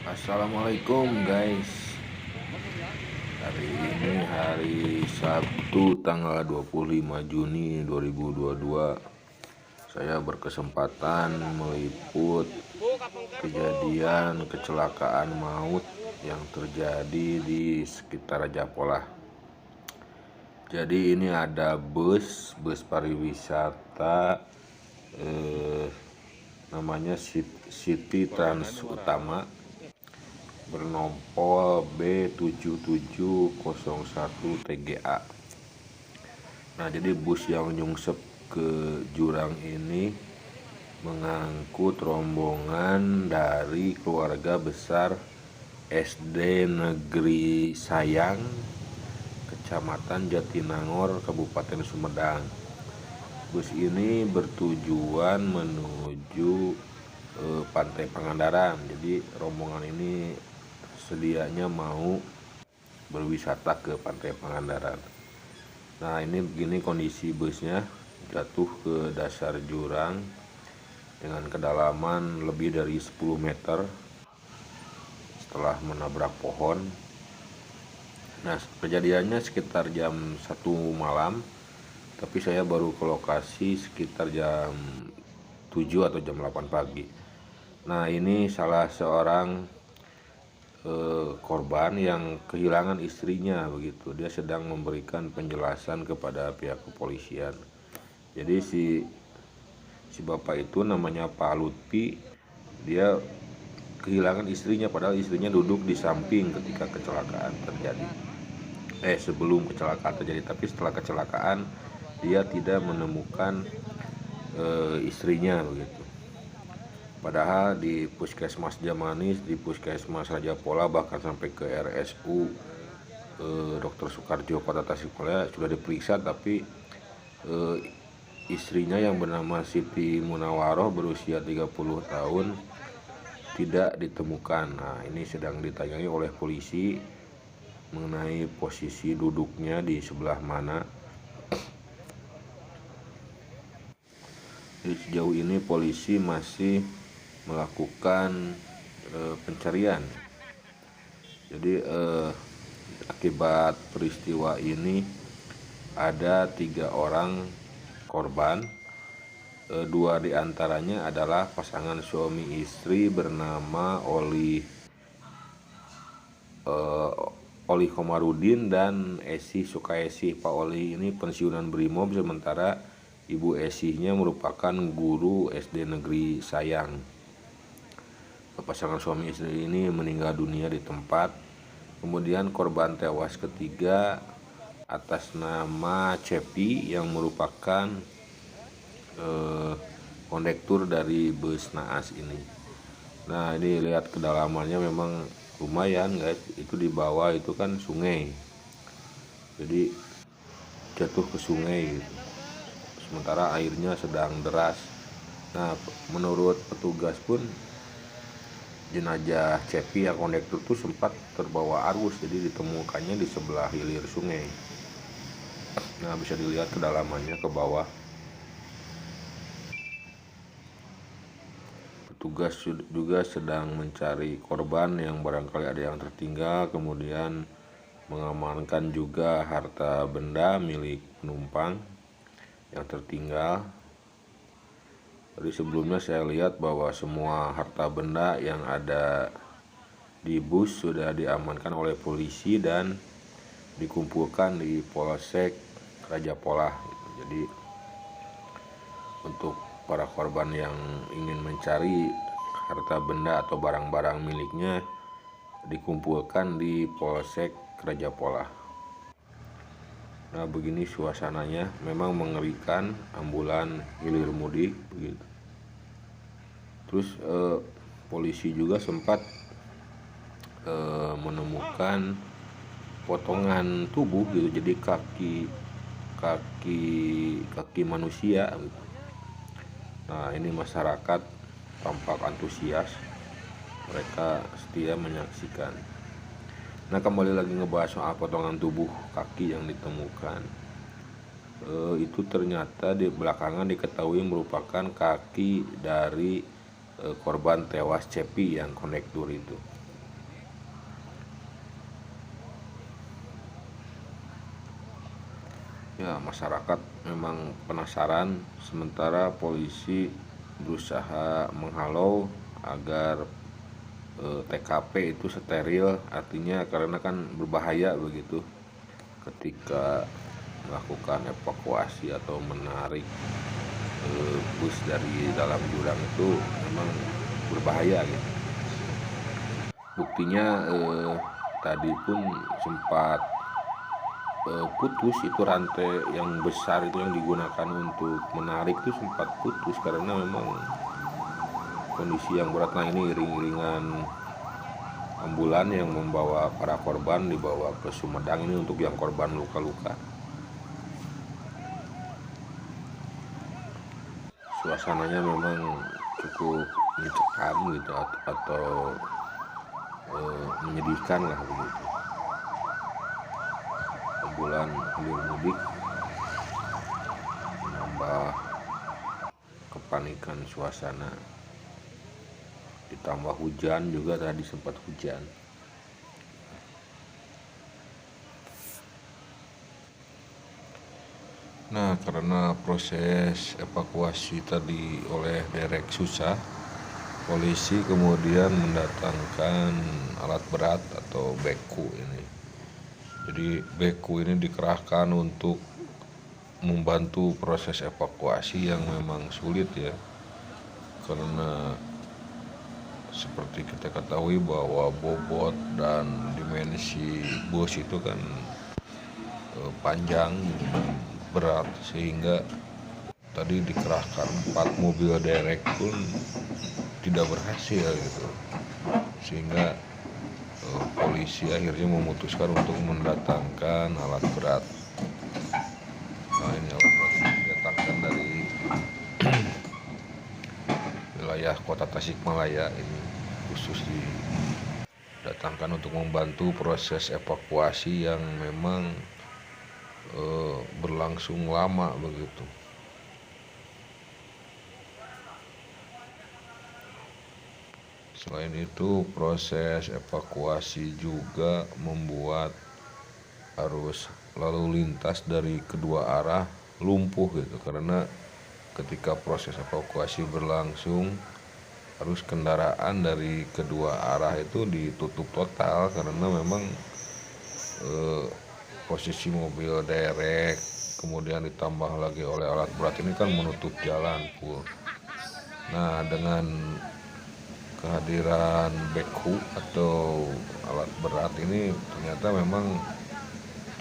Assalamualaikum guys. Hari ini hari Sabtu tanggal 25 Juni 2022. Saya berkesempatan meliput kejadian kecelakaan maut yang terjadi di sekitar Raja Polah. Jadi ini ada bus pariwisata namanya City Trans Utama bernompol B7701 TGA. Nah, jadi bus yang nyungsep ke jurang ini mengangkut rombongan dari keluarga besar SD Negeri Sayang, Kecamatan Jatinangor, Kabupaten Sumedang. Bus ini bertujuan menuju Pantai Pangandaran. Jadi rombongan ini sedianya mau berwisata ke Pantai Pangandaran. Nah, ini begini kondisi busnya, jatuh ke dasar jurang dengan kedalaman lebih dari 10 meter setelah menabrak pohon. Nah, kejadiannya sekitar jam 1 malam, tapi saya baru ke lokasi sekitar jam 7 atau jam 8 pagi. Nah, ini salah seorang korban yang kehilangan istrinya begitu. Dia sedang memberikan penjelasan kepada pihak kepolisian. Jadi si bapak itu namanya Pak Lutfi. Dia kehilangan istrinya padahal istrinya duduk di samping ketika kecelakaan terjadi. Sebelum kecelakaan terjadi, tapi setelah kecelakaan dia tidak menemukan istrinya begitu. Padahal di Puskesmas Jamanis, di Puskesmas Raja Polah, bahkan sampai ke RSU Dr. Soekarjo Kota Tasikmalaya sudah diperiksa, tapi istrinya yang bernama Siti Munawaroh berusia 30 tahun tidak ditemukan. Nah, ini sedang ditanyai oleh polisi mengenai posisi duduknya di sebelah mana. Jadi sejauh ini polisi masih melakukan pencarian. Jadi akibat peristiwa ini ada 3 orang korban. 2 diantaranya adalah pasangan suami istri bernama Oli Komarudin dan Esi Sukaesi. Pak Oli ini pensiunan Brimob, sementara Ibu Esinya merupakan guru SD Negeri Sayang. Pasangan suami istri ini meninggal dunia di tempat. Kemudian korban tewas ketiga atas nama Cepi yang merupakan kondektur dari bus naas ini. Nah, ini lihat kedalamannya memang lumayan guys. Itu di bawah itu kan sungai, jadi jatuh ke sungai gitu. Sementara airnya sedang deras. Nah, menurut petugas pun jenazah Cepi yang kondektur itu sempat terbawa arus, jadi ditemukannya di sebelah hilir sungai. Nah, bisa dilihat kedalamannya ke bawah. Petugas juga sedang mencari korban yang barangkali ada yang tertinggal, kemudian mengamankan juga harta benda milik penumpang yang tertinggal. Jadi sebelumnya saya lihat bahwa semua harta benda yang ada di bus sudah diamankan oleh polisi dan dikumpulkan di Polsek Raja Polah. Jadi untuk para korban yang ingin mencari harta benda atau barang-barang miliknya dikumpulkan di Polsek Raja Polah. Nah, begini suasananya, memang mengerikan, ambulan hilir mudik begitu. Terus polisi juga sempat menemukan potongan tubuh gitu, jadi kaki manusia gitu. Nah, ini masyarakat tampak antusias, mereka setia menyaksikan. Nah, kembali lagi ngebahas soal potongan tubuh kaki yang ditemukan. Itu ternyata di belakangan diketahui merupakan kaki dari korban tewas Cepi yang kondektur itu. Ya, masyarakat memang penasaran, sementara polisi berusaha menghalau agar TKP itu steril, artinya karena kan berbahaya begitu ketika melakukan evakuasi atau menarik bus dari dalam jurang itu memang berbahaya gitu. Buktinya tadi pun sempat putus itu rantai yang besar itu yang digunakan untuk menarik itu sempat putus karena memang kondisi yang berat. Nah, ini iring-iringan ambulan yang membawa para korban dibawa ke Sumedang ini untuk yang korban luka-luka. Suasananya memang cukup mencekam gitu atau menyedihkan lah begitu. Ambulan hilir mudik menambah kepanikan suasana, ditambah hujan juga, tadi sempat hujan. Nah, karena proses evakuasi tadi oleh derek susah, polisi kemudian mendatangkan alat berat atau beku ini. Jadi beku ini dikerahkan untuk membantu proses evakuasi yang memang sulit ya, karena seperti kita ketahui bahwa bobot dan dimensi bus itu kan panjang, berat, sehingga tadi dikerahkan 4 mobil derek pun tidak berhasil gitu, sehingga polisi akhirnya memutuskan untuk mendatangkan alat berat. Nah, ini alat berat ini didatangkan dari wilayah kota Tasikmalaya, ini khusus didatangkan untuk membantu proses evakuasi yang memang berlangsung lama begitu. Selain itu, proses evakuasi juga membuat arus lalu lintas dari kedua arah lumpuh gitu, karena ketika proses evakuasi berlangsung, arus kendaraan dari kedua arah itu ditutup total karena memang posisi mobil derek kemudian ditambah lagi oleh alat berat ini kan menutup jalan full. Nah, dengan kehadiran beku atau alat berat ini ternyata memang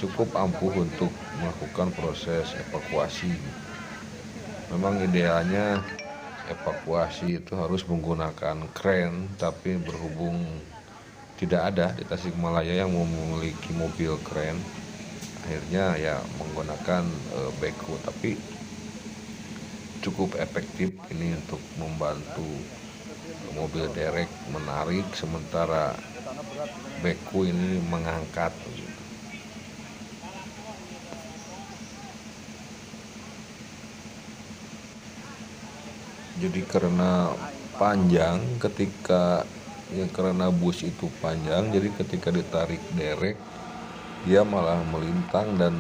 cukup ampuh untuk melakukan proses evakuasi. Memang idealnya evakuasi itu harus menggunakan kren, tapi berhubung tidak ada di Tasikmalaya yang memiliki mobil kren, akhirnya ya menggunakan beku, tapi cukup efektif ini untuk membantu mobil derek menarik, sementara beku ini mengangkat. Jadi karena panjang, karena bus itu panjang, jadi ketika ditarik derek dia malah melintang dan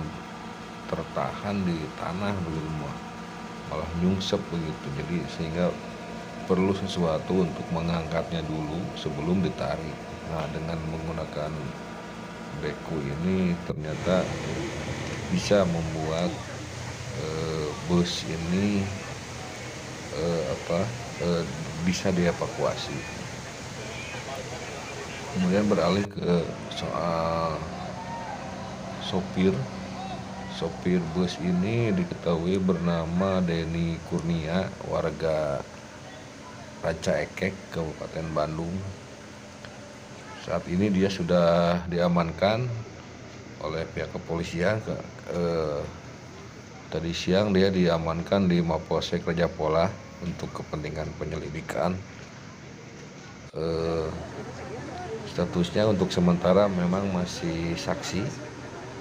tertahan di tanah begitu, malah nyungsep begitu. Jadi sehingga perlu sesuatu untuk mengangkatnya dulu sebelum ditarik. Nah, dengan menggunakan beku ini ternyata bisa membuat bus ini bisa dievakuasi. Kemudian beralih ke soal sopir bus ini diketahui bernama Denny Kurnia, warga Ranca Ekek, Kabupaten Bandung. Saat ini dia sudah diamankan oleh pihak kepolisian. Tadi siang dia diamankan di Mapolsek Raja Polah untuk kepentingan penyelidikan. Statusnya untuk sementara memang masih saksi,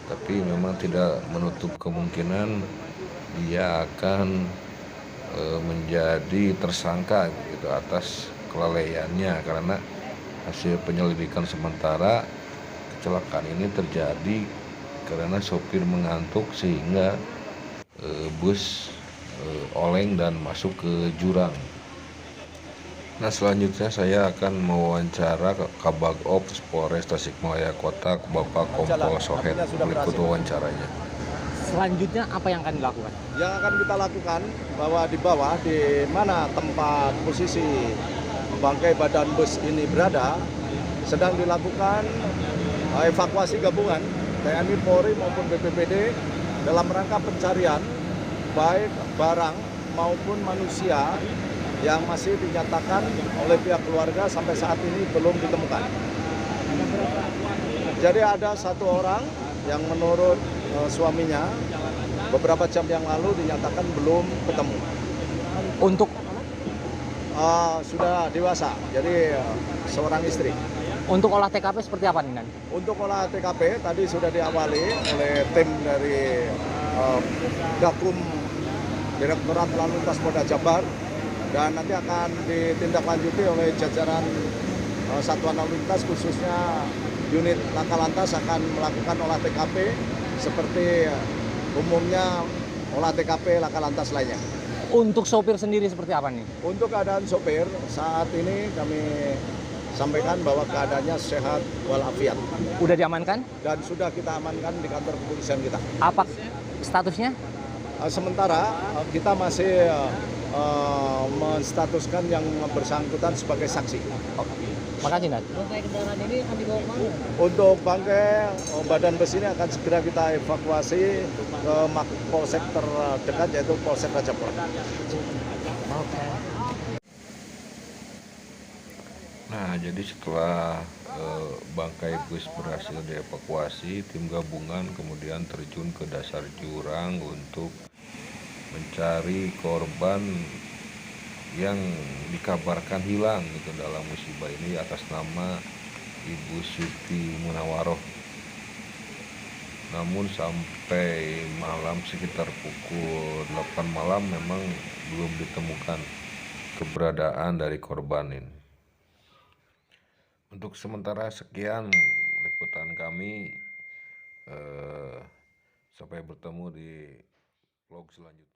tapi memang tidak menutup kemungkinan dia akan menjadi tersangka gitu atas kelalaiannya, karena hasil penyelidikan sementara kecelakaan ini terjadi karena sopir mengantuk sehingga bus oleng dan masuk ke jurang. Nah, selanjutnya saya akan mewawancara Kabag Ops Polres Tasikmalaya Kota, Bapak Kompol Sohed. Berikut wawancaranya. Selanjutnya apa yang akan dilakukan? Yang akan kita lakukan bahwa di bawah di mana tempat posisi bangkai badan bus ini berada sedang dilakukan evakuasi gabungan TNI, Polri maupun BPBD dalam rangka pencarian baik barang maupun manusia yang masih dinyatakan oleh pihak keluarga sampai saat ini belum ditemukan. Jadi ada satu orang yang menurut suaminya beberapa jam yang lalu dinyatakan belum ketemu. Untuk Sudah dewasa, jadi seorang istri. untuk olah TKP seperti apa nih nanti? Untuk olah TKP tadi sudah diawali oleh tim dari Gakum Direktorat Lalu Lintas Polda Jabar, dan nanti akan ditindaklanjuti oleh jajaran Satuan Lalu Lintas, khususnya unit Laka Lantas akan melakukan olah TKP seperti umumnya olah TKP Laka Lantas lainnya. Untuk sopir sendiri seperti apa nih? Untuk keadaan sopir saat ini kami sampaikan bahwa keadaannya sehat walafiat Udah diamankan? dan sudah kita amankan di kantor kepolisian kita. Apa statusnya? Sementara kita masih menstatuskan yang bersangkutan sebagai saksi. Makasih, Nat. Untuk bangkai badan bus ini akan segera kita evakuasi ke Polsek terdekat, yaitu Polsek Rajapura. Nah, jadi setelah bangkai bus berhasil dievakuasi, tim gabungan kemudian terjun ke dasar jurang untuk mencari korban yang dikabarkan hilang gitu dalam musibah ini atas nama Ibu Siti Munawaroh. Namun sampai malam sekitar pukul 8 malam memang belum ditemukan keberadaan dari korban ini. Untuk sementara sekian liputan kami, sampai bertemu di vlog selanjutnya.